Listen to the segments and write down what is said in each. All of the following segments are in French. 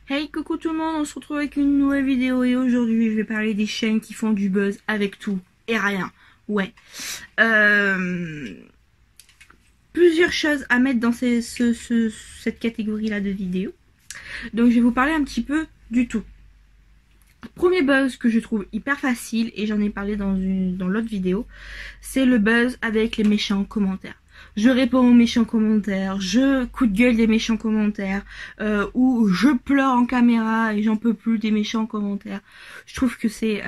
Hey, coucou tout le monde, on se retrouve avec une nouvelle vidéo et aujourd'hui je vais parler des chaînes qui font du buzz avec tout et rien. Ouais. Plusieurs choses à mettre dans cette catégorie-là de vidéos. Donc je vais vous parler un petit peu du tout. Premier buzz que je trouve hyper facile, et j'en ai parlé dans l'autre vidéo, c'est le buzz avec les méchants commentaires. Je réponds aux méchants commentaires, je coup de gueule des méchants commentaires, ou je pleure en caméra et j'en peux plus des méchants commentaires. Je trouve que c'est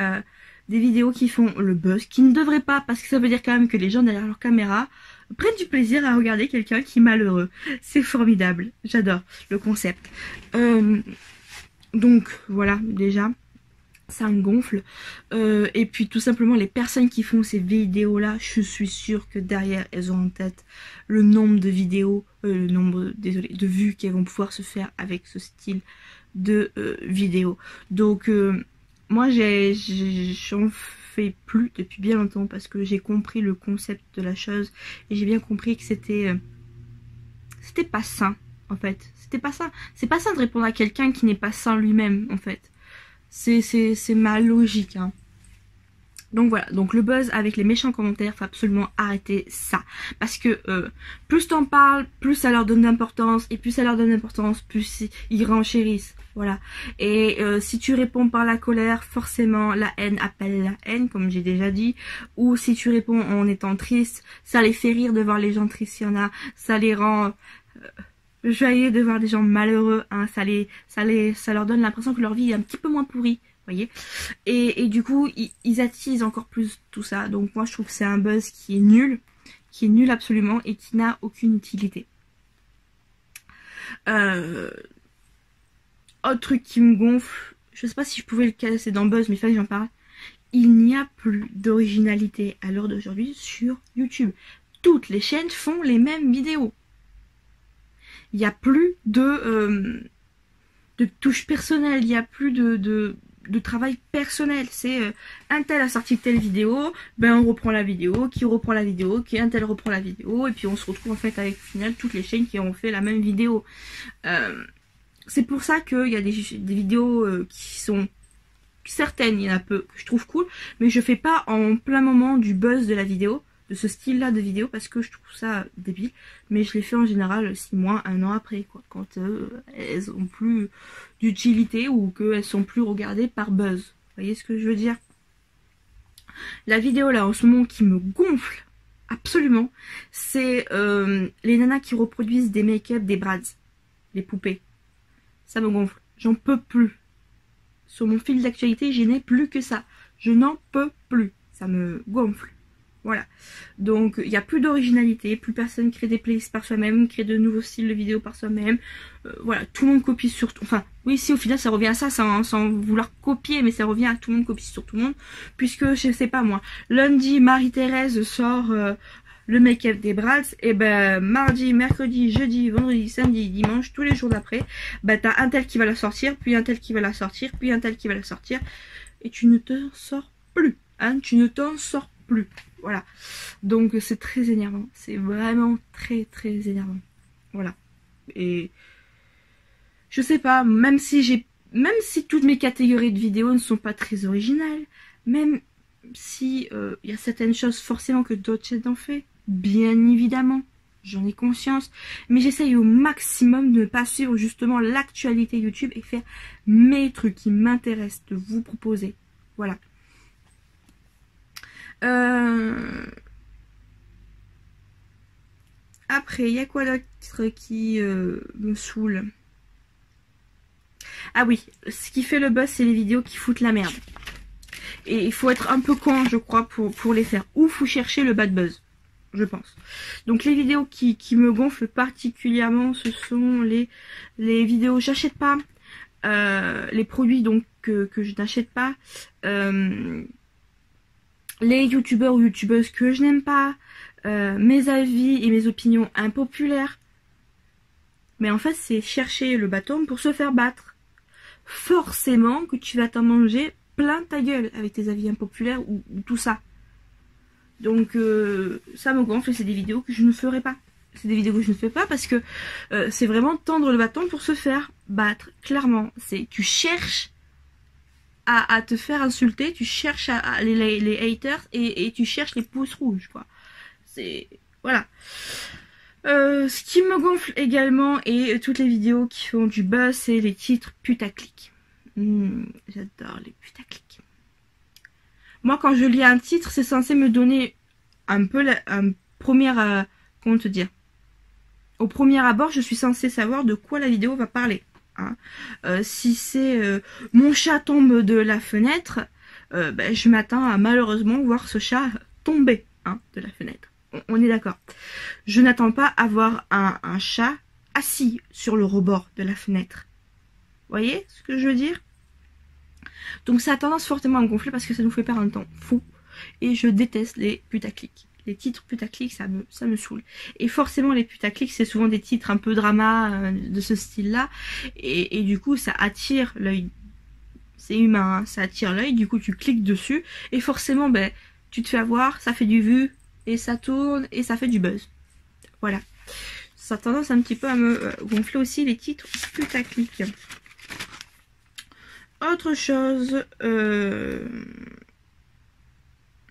des vidéos qui font le buzz, qui ne devraient pas, parce que ça veut dire quand même que les gens derrière leur caméra prennent du plaisir à regarder quelqu'un qui est malheureux. C'est formidable, j'adore le concept. Donc voilà, déjà ça me gonfle. Et puis tout simplement les personnes qui font ces vidéos là, je suis sûre que derrière elles ont en tête le nombre de vidéos, le nombre, désolé, de vues qu'elles vont pouvoir se faire avec ce style de vidéo. Donc moi j'en fais plus depuis bien longtemps parce que j'ai compris le concept de la chose et j'ai bien compris que c'était pas sain en fait. C'était pas sain. C'est pas sain de répondre à quelqu'un qui n'est pas sain lui-même en fait. C'est ma logique, hein. Donc voilà, donc le buzz avec les méchants commentaires, faut absolument arrêter ça. Parce que plus t'en parles, plus ça leur donne d'importance, et plus ça leur donne d'importance, plus ils renchérissent. Voilà. Et si tu réponds par la colère, forcément la haine appelle la haine, comme j'ai déjà dit. Ou si tu réponds en étant triste, ça les fait rire de voir les gens tristes, il y en a, ça les rend joyeux de voir des gens malheureux, hein, ça leur donne l'impression que leur vie est un petit peu moins pourrie, voyez. Et du coup, ils attisent encore plus tout ça. Donc moi, je trouve que c'est un buzz qui est nul absolument et qui n'a aucune utilité. Autre truc qui me gonfle, je sais pas si je pouvais le casser dans buzz, mais il fallait que j'en parle. Il n'y a plus d'originalité à l'heure d'aujourd'hui sur YouTube. Toutes les chaînes font les mêmes vidéos. Il n'y a plus de touche personnelle, il n'y a plus de travail personnel. C'est un tel a sorti telle vidéo, ben on reprend la vidéo, qui reprend la vidéo, qui un tel reprend la vidéo, et puis on se retrouve en fait avec au final toutes les chaînes qui ont fait la même vidéo. C'est pour ça qu'il y a des vidéos qui sont certaines, il y en a peu que je trouve cool, mais je fais pas en plein moment du buzz de la vidéo, de ce style là de vidéo, parce que je trouve ça débile, mais je les fais en général 6 mois, 1 an après quoi, quand elles ont plus d'utilité ou qu'elles sont plus regardées par buzz. Vous voyez ce que je veux dire? La vidéo là en ce moment qui me gonfle absolument, c'est les nanas qui reproduisent des make-up des Bratz, les poupées. Ça me gonfle, j'en peux plus. Sur mon fil d'actualité, je n'ai plus que ça, je n'en peux plus, ça me gonfle. Voilà, donc il n'y a plus d'originalité, plus personne crée des playlists par soi-même, crée de nouveaux styles de vidéos par soi-même. Voilà, tout le monde copie sur tout. Enfin, oui, si au final ça revient à ça sans vouloir copier, mais ça revient à tout le monde copie sur tout le monde. Puisque, je sais pas moi, lundi, Marie-Thérèse sort le make-up des Bratz, et ben mardi, mercredi, jeudi, vendredi, samedi, dimanche, tous les jours d'après, ben t'as un tel qui va la sortir, puis un tel qui va la sortir, puis un tel qui va la sortir, et tu ne te sors plus, hein, tu ne t'en sors plus. Voilà, donc c'est très énervant, c'est vraiment très énervant. Voilà, et je sais pas, même si toutes mes catégories de vidéos ne sont pas très originales, même si y a certaines choses forcément que d'autres chaînes en fait, bien évidemment, j'en ai conscience, mais j'essaye au maximum de ne pas suivre justement l'actualité YouTube et faire mes trucs qui m'intéressent, de vous proposer. Voilà. Après, il y a quoi d'autre qui me saoule? Ah oui, ce qui fait le buzz, c'est les vidéos qui foutent la merde. Et il faut être un peu con, je crois, pour les faire. Ou faut chercher le bad buzz, je pense. Donc les vidéos qui me gonflent particulièrement, ce sont les vidéos j'achète pas, les produits donc que je n'achète pas, les youtubeurs ou youtubeuses que je n'aime pas, mes avis et mes opinions impopulaires. Mais en fait, c'est chercher le bâton pour se faire battre. Forcément que tu vas t'en manger plein ta gueule avec tes avis impopulaires ou tout ça. Donc ça me gonfle, c'est des vidéos que je ne ferai pas. c'est des vidéos que je ne fais pas parce que c'est vraiment tendre le bâton pour se faire battre. Clairement, c'est tu cherches à te faire insulter, tu cherches les haters et tu cherches les pouces rouges, quoi. C'est... Voilà. Ce qui me gonfle également, et toutes les vidéos qui font du buzz, c'est les titres putaclic. J'adore les putaclic. Moi, quand je lis un titre, c'est censé me donner un peu un premier... comment te dire? Au premier abord, je suis censée savoir de quoi la vidéo va parler. Hein. Si c'est mon chat tombe de la fenêtre, ben, je m'attends à malheureusement voir ce chat tomber de la fenêtre. On est d'accord. Je n'attends pas à voir un chat assis sur le rebord de la fenêtre. Vous voyez ce que je veux dire? Donc ça a tendance fortement à me gonfler parce que ça nous fait perdre un temps fou. Et je déteste les putaclic. Les titres putaclic, ça me saoule. Et forcément, les putaclic, c'est souvent des titres un peu drama de ce style-là. Et du coup, ça attire l'œil. C'est humain, hein, ça attire l'œil. Du coup, tu cliques dessus. Et forcément, ben, tu te fais avoir, ça fait du vu. Et ça tourne et ça fait du buzz. Voilà. Ça a tendance un petit peu à me gonfler aussi les titres putaclic. Autre chose...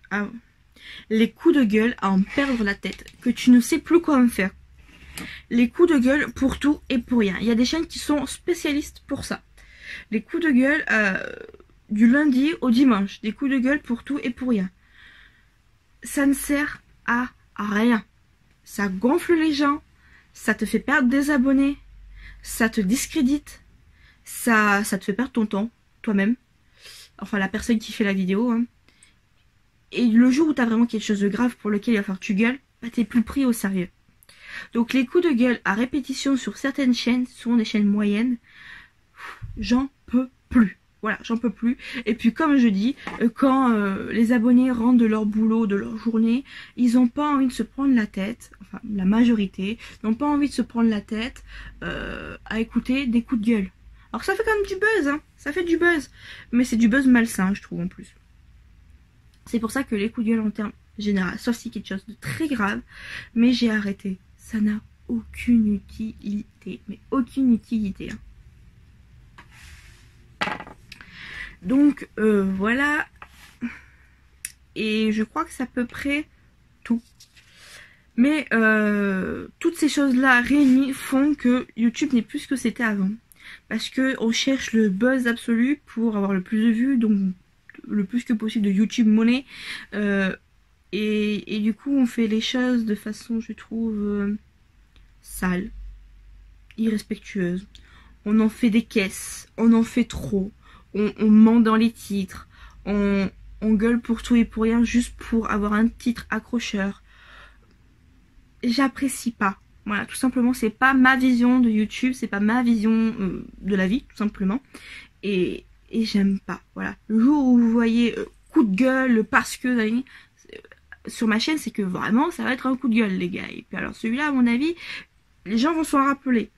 Ah... Les coups de gueule à en perdre la tête, que tu ne sais plus quoi en faire. Les coups de gueule pour tout et pour rien. Il y a des chaînes qui sont spécialistes pour ça. Les coups de gueule du lundi au dimanche. Des coups de gueule pour tout et pour rien. Ça ne sert à rien. Ça gonfle les gens. Ça te fait perdre des abonnés. Ça te discrédite. Ça te fait perdre ton temps, toi-même. Enfin, la personne qui fait la vidéo, hein. Et le jour où tu as vraiment quelque chose de grave pour lequel il va falloir que tu gueules, bah t'es plus pris au sérieux. Donc les coups de gueule à répétition sur certaines chaînes, souvent des chaînes moyennes, j'en peux plus. Voilà, j'en peux plus. Et puis comme je dis, quand les abonnés rentrent de leur boulot, de leur journée, ils n'ont pas envie de se prendre la tête, enfin la majorité, n'ont pas envie de se prendre la tête à écouter des coups de gueule. Alors ça fait quand même du buzz, hein, ça fait du buzz. Mais c'est du buzz malsain, je trouve en plus. C'est pour ça que les coups de gueule en termes généraux, sauf si quelque chose de très grave, mais j'ai arrêté. Ça n'a aucune utilité, mais aucune utilité. Hein. Donc voilà, et je crois que c'est à peu près tout. Mais toutes ces choses-là réunies font que YouTube n'est plus ce que c'était avant. Parce que on cherche le buzz absolu pour avoir le plus de vues, donc le plus que possible de YouTube monnaie. Et du coup, on fait les choses de façon, je trouve, sale, irrespectueuse. On en fait des caisses, on en fait trop. On ment dans les titres. On gueule pour tout et pour rien juste pour avoir un titre accrocheur. J'apprécie pas. Voilà, tout simplement, c'est pas ma vision de YouTube, c'est pas ma vision de la vie, tout simplement. Et j'aime pas. Voilà. Le jour où vous voyez coup de gueule parce que sur ma chaîne, c'est que vraiment ça va être un coup de gueule, les gars. Et puis alors celui-là, à mon avis, les gens vont s'en rappeler.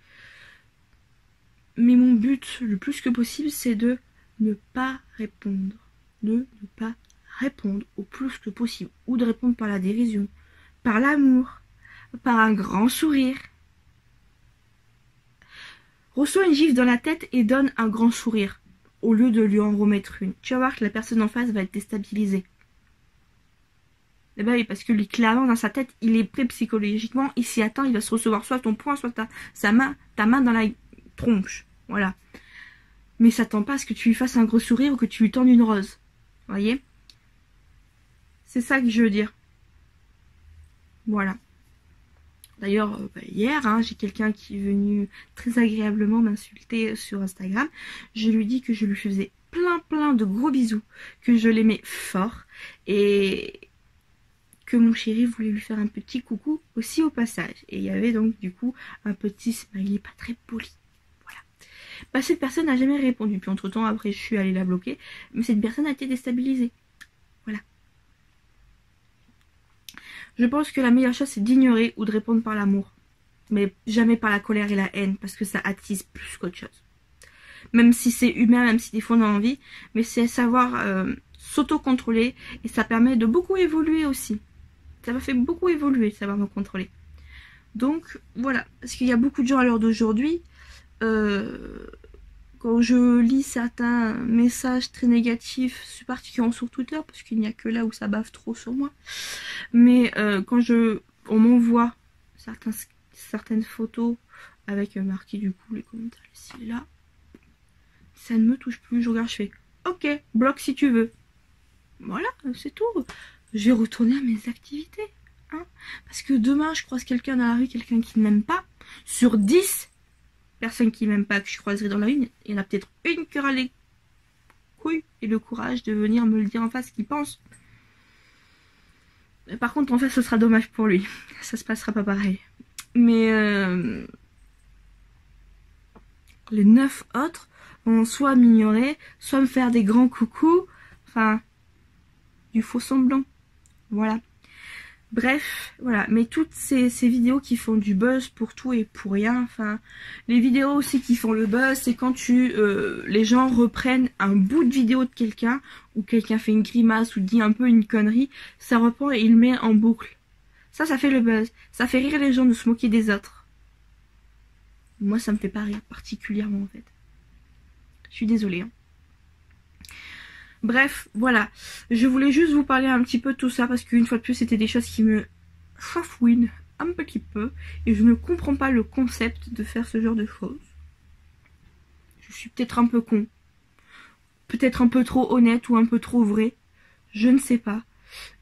Mais mon but, le plus que possible, c'est de ne pas répondre. De ne pas répondre au plus que possible. Ou de répondre par la dérision, par l'amour, par un grand sourire. Reçois une gifle dans la tête et donne un grand sourire. Au lieu de lui en remettre une. Tu vas voir que la personne en face va être déstabilisée. Eh ben oui, parce que lui, clairement, dans sa tête, il est prêt psychologiquement, il s'y attend, il va se recevoir soit ton poing, soit ta main dans la tronche. Voilà. Mais s'attend pas à ce que tu lui fasses un gros sourire ou que tu lui tendes une rose. Vous voyez? C'est ça que je veux dire. Voilà. D'ailleurs, hier, hein, j'ai quelqu'un qui est venu très agréablement m'insulter sur Instagram. Je lui dis que je lui faisais plein de gros bisous, que je l'aimais fort et que mon chéri voulait lui faire un petit coucou aussi au passage. Et il y avait donc du coup un petit smiley pas très poli. Voilà. Bah, cette personne n'a jamais répondu. Puis entre temps, après, je suis allée la bloquer. Mais cette personne a été déstabilisée. Voilà. Je pense que la meilleure chose, c'est d'ignorer ou de répondre par l'amour. Mais jamais par la colère et la haine, parce que ça attise plus qu'autre chose. Même si c'est humain, même si des fois on a envie, mais c'est savoir s'auto-contrôler, et ça permet de beaucoup évoluer aussi. Ça m'a fait beaucoup évoluer, de savoir me contrôler. Donc voilà, parce qu'il y a beaucoup de gens à l'heure d'aujourd'hui, quand je lis certains messages très négatifs, particulièrement sur Twitter, parce qu'il n'y a que là où ça bave trop sur moi, mais quand on m'envoie certaines photos avec marqué du coup les commentaires ici et là, ça ne me touche plus. Je regarde, je fais ok, bloque si tu veux. Voilà, c'est tout. Je vais retourner à mes activités. Hein, parce que demain, je croise quelqu'un dans la rue, quelqu'un qui ne m'aime pas. Sur 10 personnes qui m'aiment pas que je croiserai dans la rue, il y en a peut-être une qui aura les couilles et le courage de venir me le dire en face ce qu'il pense. Par contre, en fait, ce sera dommage pour lui. Ça se passera pas pareil. Mais les 9 autres vont soit m'ignorer, soit me faire des grands coucous. Enfin, du faux semblant. Voilà. Bref, voilà. Mais toutes ces vidéos qui font du buzz pour tout et pour rien. Enfin, les vidéos aussi qui font le buzz, c'est quand les gens reprennent un bout de vidéo de quelqu'un, ou quelqu'un fait une grimace ou dit un peu une connerie, ça reprend et il le met en boucle. Ça fait le buzz. Ça fait rire les gens de se moquer des autres. Moi, ça me fait pas rire particulièrement en fait. Je suis désolée. Hein. Bref, voilà. Je voulais juste vous parler un petit peu de tout ça parce qu'une fois de plus, c'était des choses qui me chafouinent un petit peu et je ne comprends pas le concept de faire ce genre de choses. Je suis peut-être un peu con, peut-être un peu trop honnête ou un peu trop vrai, je ne sais pas.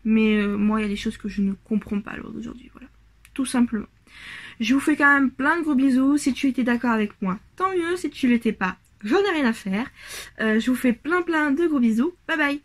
Mais moi, il y a des choses que je ne comprends pas à l'heure d'aujourd'hui, voilà. Tout simplement. Je vous fais quand même plein de gros bisous. Si tu étais d'accord avec moi, tant mieux. Si tu l'étais pas, j'en ai rien à faire. Je vous fais plein de gros bisous. Bye bye.